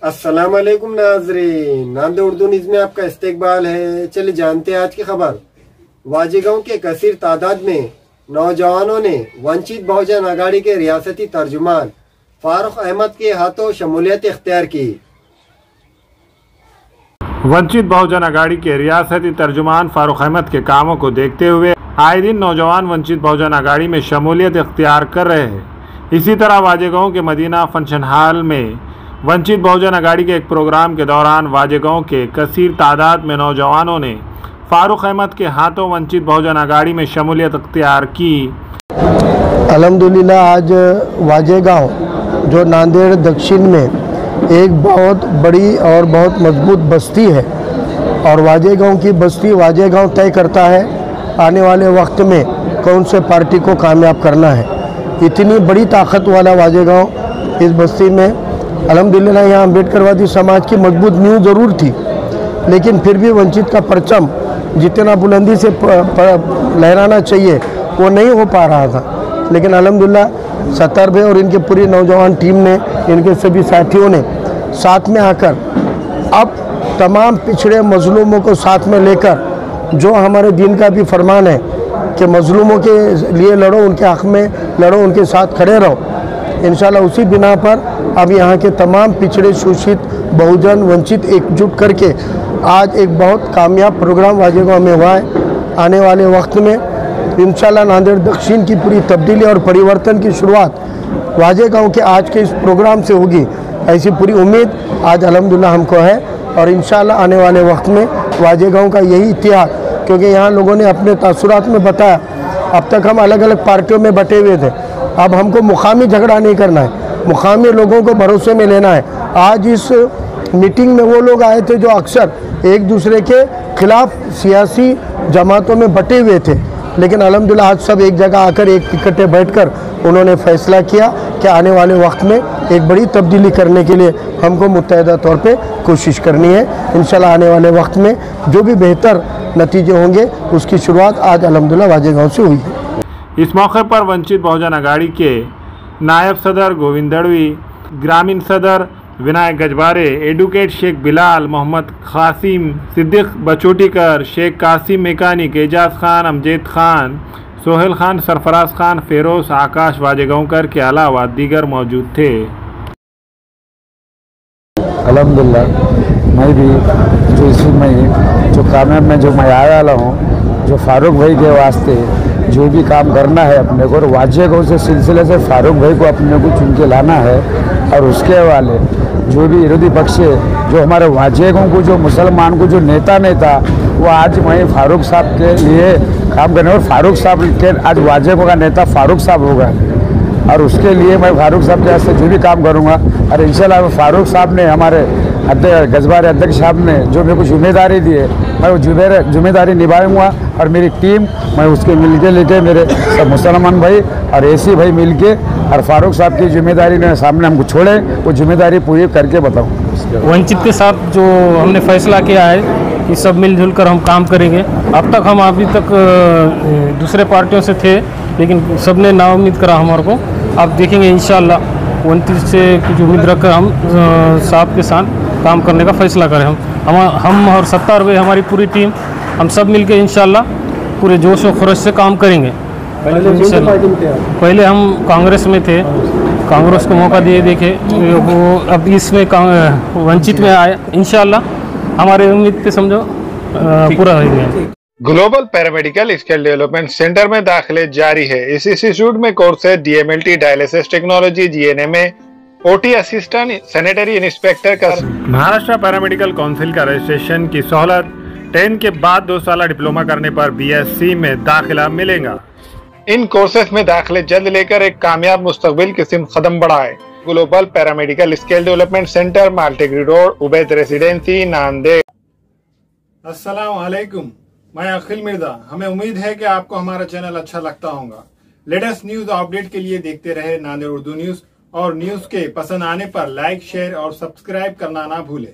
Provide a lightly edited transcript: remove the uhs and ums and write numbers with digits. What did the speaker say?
अस्सलाम वालेकुम नाज़रीन, नांदेड़ उर्दू न्यूज़ में आपका इस्तकबाल है। चलिए जानते हैं आज की खबर। वाजेगांव के कसीर तादाद में नौजवानों ने वंचित बहुजन आघाड़ी के रियासती तर्जुमान फारूक अहमद के हाथों शमूलियत इख्तियार की। वंचित बहुजन आघाड़ी के रियासती तर्जुमान फारूक अहमद के कामों को देखते हुए आए दिन नौजवान वंचित बहुजन आघाड़ी में शमूलियत इख्तियार कर रहे हैं। इसी तरह वाजेगांव के मदीना फंक्शन हॉल में वंचित बहुजन आघाड़ी के एक प्रोग्राम के दौरान वाजेगांव के कसीर तादाद में नौजवानों ने फारूक अहमद के हाथों वंचित बहुजन आघाड़ी में शमूलियत इख्तियार की। अल्हम्दुलिल्लाह आज वाजेगांव जो नांदेड़ दक्षिण में एक बहुत बड़ी और बहुत मजबूत बस्ती है और वाजेगांव की बस्ती वाजेगांव तय करता है आने वाले वक्त में कौन से पार्टी को कामयाब करना है। इतनी बड़ी ताकत वाला वाजेगांव इस बस्ती में अल्हम्दुलिल्लाह यहाँ अम्बेडकरवादी समाज की मजबूत नींव ज़रूर थी, लेकिन फिर भी वंचित का परचम जितना बुलंदी से लहराना चाहिए वो नहीं हो पा रहा था। लेकिन अल्हम्दुलिल्लाह सत्तार भाई और इनके पूरी नौजवान टीम ने, इनके सभी साथियों ने साथ में आकर अब तमाम पिछड़े मजलूमों को साथ में लेकर, जो हमारे दीन का भी फरमान है कि मजलूमों के लिए लड़ो, उनके हक़ में लड़ो, उनके साथ खड़े रहो, इंशाल्लाह उसी बिना पर अब यहाँ के तमाम पिछड़े शोषित बहुजन वंचित एकजुट करके आज एक बहुत कामयाब प्रोग्राम वाजेगांव में हुआ है। आने वाले वक्त में इंशाल्लाह नांदेड़ दक्षिण की पूरी तब्दीली और परिवर्तन की शुरुआत वाजेगांव के आज के इस प्रोग्राम से होगी, ऐसी पूरी उम्मीद आज अल्हम्दुलिल्लाह हमको है। और इंशाल्लाह आने वाले वक्त में वाजेगांव का यही इतिहास, क्योंकि यहाँ लोगों ने अपने तासुरात में बताया, अब तक हम अलग अलग पार्टियों में बटे हुए थे, अब हमको मुकामी झगड़ा नहीं करना है, मुकामी लोगों को भरोसे में लेना है। आज इस मीटिंग में वो लोग आए थे जो अक्सर एक दूसरे के खिलाफ सियासी जमातों में बटे हुए थे, लेकिन अल्हम्दुलिल्लाह आज सब एक जगह आकर एक इकट्ठे बैठकर उन्होंने फैसला किया कि आने वाले वक्त में एक बड़ी तब्दीली करने के लिए हमको मुत्तहदा तौर पे कोशिश करनी है। इंशाल्लाह आने वाले वक्त में जो भी बेहतर नतीजे होंगे उसकी शुरुआत आज अल्हम्दुलिल्लाह वाजेगांव से हुई है। इस मौके पर वंचित बहुजन आघाड़ी के नायब सदर गोविंद दड़वी, ग्रामीण सदर विनायक गजबारे, एडवोकेट शेख बिलाल, मोहम्मद कासिम, सिद्दीक बचोटीकर, शेख कासिम मेकानिक, एजाज खान, अमजद खान, सोहेल खान, सरफराज खान, फेरोज, आकाश वाजेगांवकर के अलावा दीगर मौजूद थे। अल्हम्दुलिल्लाह मैं भी जो इसमें जो कामयाब में जो मैं आया वाला हूँ, जो फारूक भाई के वास्ते जो भी काम करना है अपने को, और वाजेगांव से सिलसिले से फारूक भाई को अपने को चुन के लाना है। और उसके वाले जो भी विरोधी पक्ष है, जो हमारे वाजेगांव को जो मुसलमान को जो नेता वो आज मैं फारूक साहब के लिए काम करने, और फारूक साहब के आज वाजेगांव का नेता फारूक साहब होगा, और उसके लिए मैं फारूक साहब के वास्ते जो भी काम करूँगा। और इंशाल्लाह फारूक साहब ने, हमारे गजबारे अध्यक्ष साहब ने जो मेरे को जिम्मेदारी दी है, मैं वो जिम्मेदारी निभाऊंगा। और मेरी टीम, मैं उसके मिलके लेके मेरे सब मुसलमान भाई और एसी भाई मिलके और फारूक साहब की जिम्मेदारी ने सामने हमको छोड़े, वो जिम्मेदारी पूरी करके बताऊँ। वंचित के साथ जो हमने फैसला किया है कि सब मिलजुल कर हम काम करेंगे। अब तक हम अभी तक दूसरे पार्टियों से थे, लेकिन सबने नाउम्मीद करा हमारे को। अब देखेंगे इंशाल्लाह 29 से कुछ उम्मीद रखकर हम साहब के साथ काम करने का फैसला करें। हम और सत्तार भाई, हमारी पूरी टीम, हम सब मिलकर इंशाल्लाह पूरे जोश और खरोश से काम करेंगे। पहले हम कांग्रेस में थे, कांग्रेस को मौका दिए, देखे वो अब इसमें वंचित में आए। इंशाल्लाह हमारे उम्मीद पे समझो पूरा हो गया। Global paramedical skill development centre में दाखिले जारी है। इस इंस्टीट्यूट में कोर्स है DMLT, dialysis technology, GNMA, OT assistant, sanitary inspector का। महाराष्ट्र पैरामेडिकल काउंसिल का रजिस्ट्रेशन की सहूलत 10 के बाद 2 साल डिप्लोमा करने पर BSc में दाखिला मिलेगा। इन कोर्सेज में दाखिले जल्द लेकर एक कामयाब मुस्तकबिल की सिमत कदम बढ़ाए। Global paramedical skill development centre, माल्टेगरी रोड, उबैद रेसिडेंसी, नांदेड़। अस्सलाम वालेकुम, मैं अखिल मिर्जा। हमें उम्मीद है कि आपको हमारा चैनल अच्छा लगता होगा। लेटेस्ट न्यूज अपडेट के लिए देखते रहे नांदेड़ उर्दू न्यूज, और न्यूज के पसंद आने पर लाइक, शेयर और सब्सक्राइब करना ना भूले।